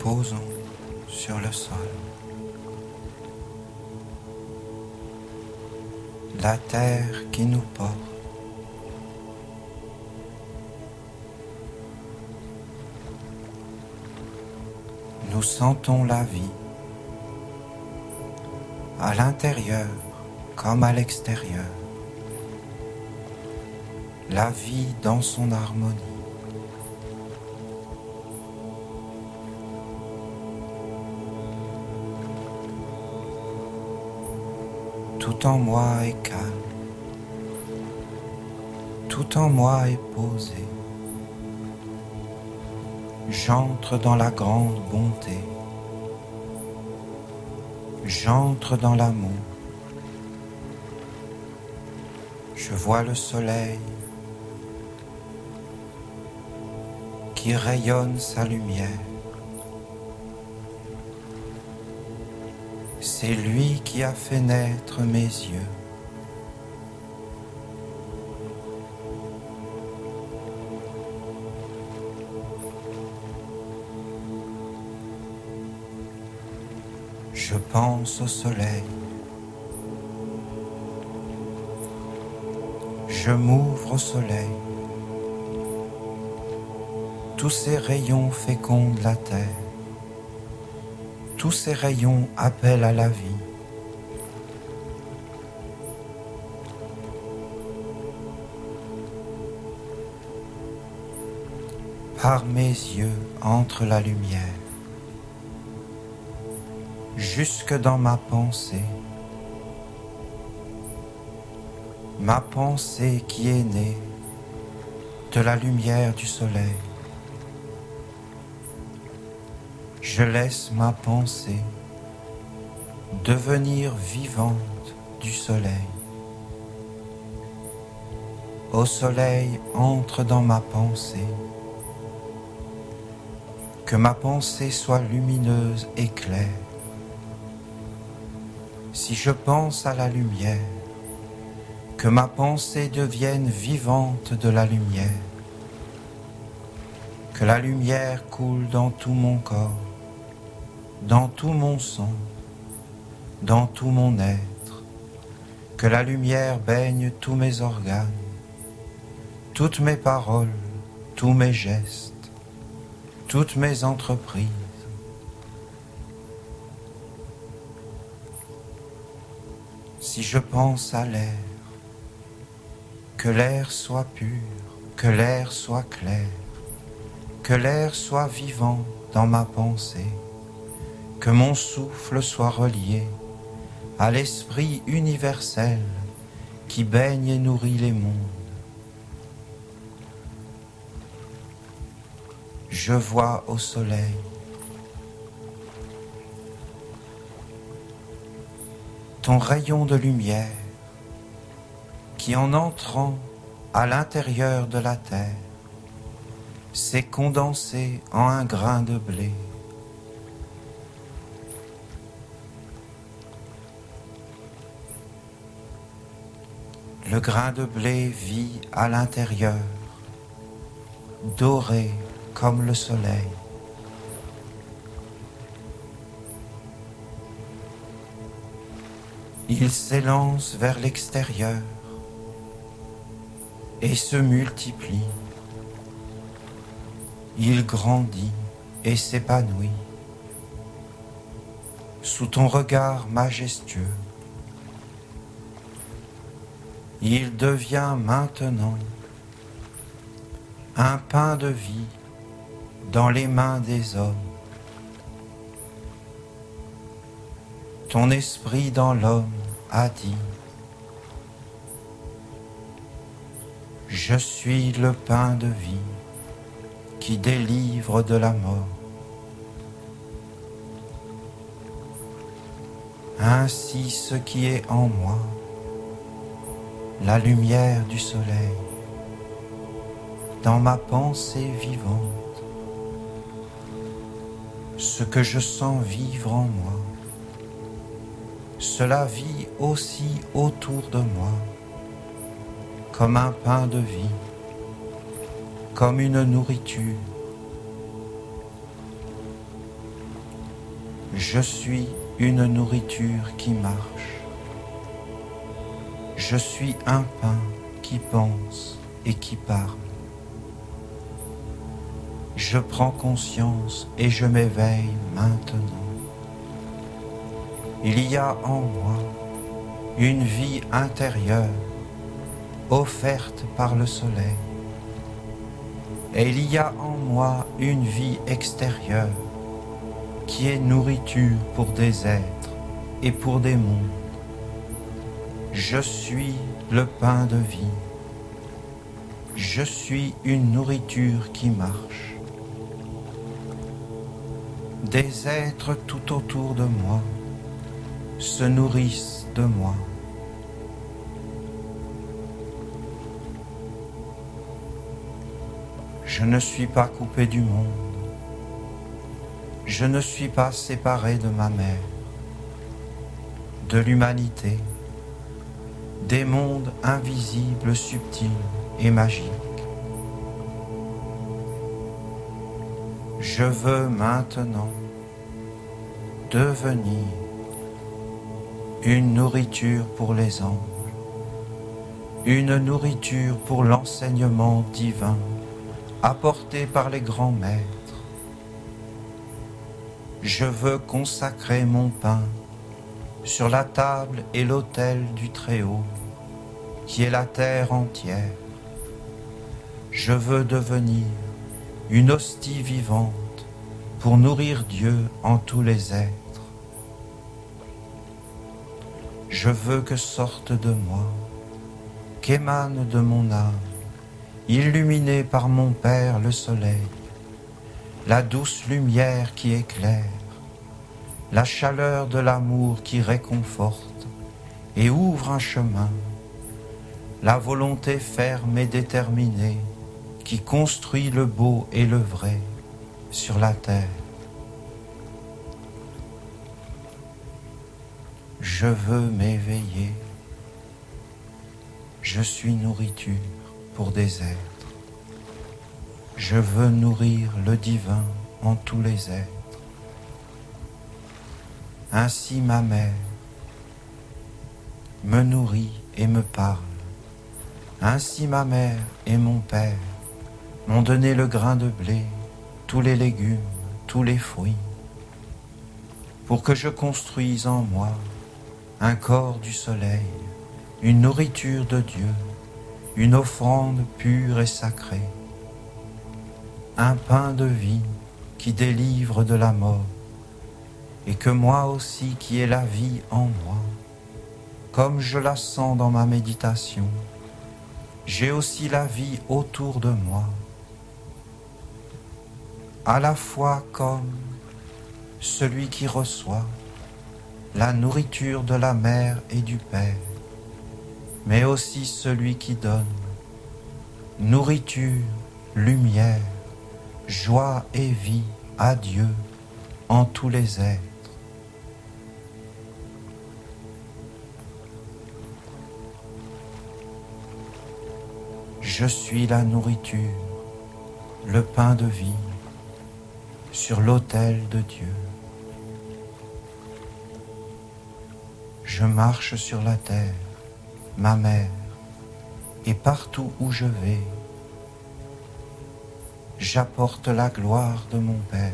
posons sur le sol. La terre qui nous porte. Nous sentons la vie, à l'intérieur comme à l'extérieur. La vie dans son harmonie. Tout en moi est calme, tout en moi est posé. J'entre dans la grande bonté, j'entre dans l'amour. Je vois le soleil qui rayonne sa lumière. C'est lui qui a fait naître mes yeux. Je pense au soleil. Je m'ouvre au soleil. Tous ces rayons fécondent la terre. Tous ces rayons appellent à la vie. Par mes yeux entre la lumière. Jusque dans ma pensée qui est née de la lumière du soleil. Je laisse ma pensée devenir vivante du soleil. Au soleil entre dans ma pensée, que ma pensée soit lumineuse et claire. Si je pense à la lumière, que ma pensée devienne vivante de la lumière, que la lumière coule dans tout mon corps, dans tout mon sang, dans tout mon être, que la lumière baigne tous mes organes, toutes mes paroles, tous mes gestes, toutes mes entreprises. Si je pense à l'air, que l'air soit pur, que l'air soit clair, que l'air soit vivant dans ma pensée, que mon souffle soit relié à l'esprit universel qui baigne et nourrit les mondes. Je vois au soleil ton rayon de lumière qui, en entrant à l'intérieur de la terre, s'est condensé en un grain de blé. Le grain de blé vit à l'intérieur, doré comme le soleil. Il s'élance vers l'extérieur et se multiplie. Il grandit et s'épanouit sous ton regard majestueux. Il devient maintenant un pain de vie dans les mains des hommes. Ton esprit dans l'homme a dit: je suis le pain de vie qui délivre de la mort. Ainsi ce qui est en moi, la lumière du soleil, dans ma pensée vivante, ce que je sens vivre en moi, cela vit aussi autour de moi, comme un pain de vie, comme une nourriture. Je suis une nourriture qui marche. Je suis un pain qui pense et qui parle. Je prends conscience et je m'éveille maintenant. Il y a en moi une vie intérieure offerte par le soleil. Et il y a en moi une vie extérieure qui est nourriture pour des êtres et pour des mondes. Je suis le pain de vie. Je suis une nourriture qui marche. Des êtres tout autour de moi se nourrissent de moi. Je ne suis pas coupé du monde. Je ne suis pas séparé de ma mère, de l'humanité, des mondes invisibles, subtils et magiques. Je veux maintenant devenir une nourriture pour les anges, une nourriture pour l'enseignement divin apporté par les grands maîtres. Je veux consacrer mon pain sur la table et l'autel du Très-Haut, qui est la terre entière. Je veux devenir une hostie vivante pour nourrir Dieu en tous les êtres. Je veux que sorte de moi, qu'émane de mon âme, illuminée par mon Père le soleil, la douce lumière qui éclaire, la chaleur de l'amour qui réconforte et ouvre un chemin, la volonté ferme et déterminée qui construit le beau et le vrai sur la terre. Je veux m'éveiller. Je suis nourriture pour des êtres. Je veux nourrir le divin en tous les êtres. Ainsi ma mère me nourrit et me parle. Ainsi ma mère et mon père m'ont donné le grain de blé, tous les légumes, tous les fruits, pour que je construise en moi un corps du soleil, une nourriture de Dieu, une offrande pure et sacrée, un pain de vie qui délivre de la mort, et que moi aussi qui ai la vie en moi, comme je la sens dans ma méditation, j'ai aussi la vie autour de moi, à la fois comme celui qui reçoit la nourriture de la mère et du père, mais aussi celui qui donne nourriture, lumière, joie et vie à Dieu en tous les êtres. Je suis la nourriture, le pain de vie sur l'autel de Dieu. Je marche sur la terre, ma mère, et partout où je vais, j'apporte la gloire de mon Père.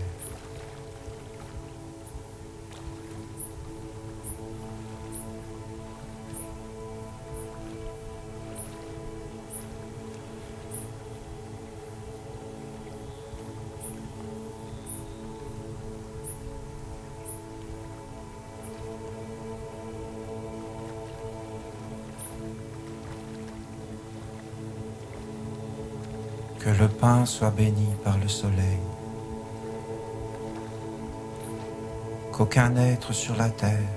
Que le pain soit béni par le soleil, qu'aucun être sur la terre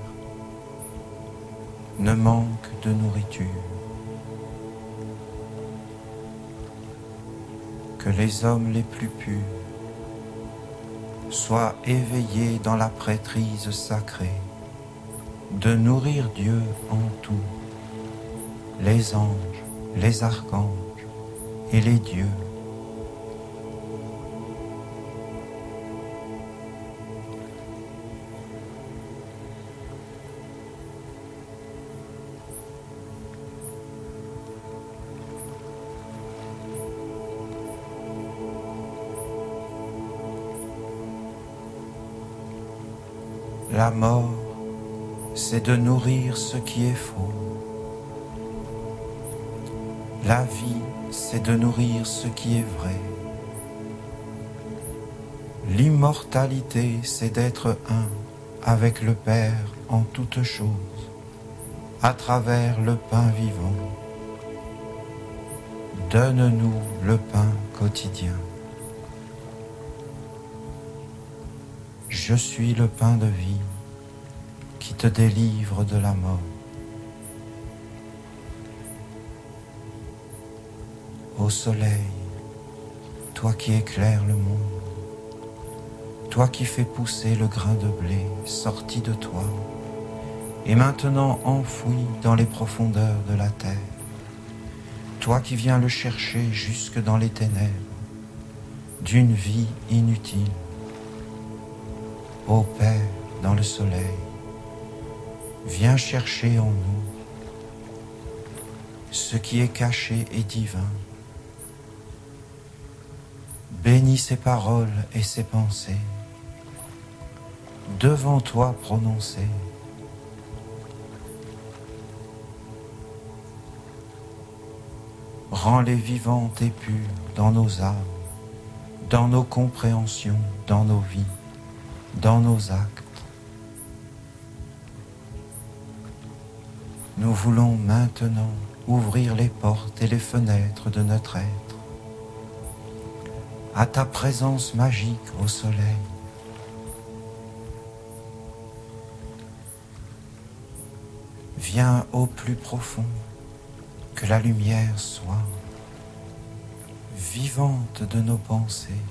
ne manque de nourriture, que les hommes les plus purs soient éveillés dans la prêtrise sacrée de nourrir Dieu en tout, les anges, les archanges et les dieux. La mort, c'est de nourrir ce qui est faux. La vie, c'est de nourrir ce qui est vrai. L'immortalité, c'est d'être un avec le Père en toutes choses, à travers le pain vivant. Donne-nous le pain quotidien. Je suis le pain de vie qui te délivre de la mort. Ô soleil, toi qui éclaires le monde, toi qui fais pousser le grain de blé sorti de toi et maintenant enfoui dans les profondeurs de la terre, toi qui viens le chercher jusque dans les ténèbres d'une vie inutile. Ô Père, dans le soleil, viens chercher en nous ce qui est caché et divin. Bénis ses paroles et ses pensées, devant toi prononcées. Rends-les vivantes et pures dans nos âmes, dans nos compréhensions, dans nos vies, dans nos actes. Nous voulons maintenant ouvrir les portes et les fenêtres de notre être à ta présence magique au soleil. Viens au plus profond, que la lumière soit vivante de nos pensées.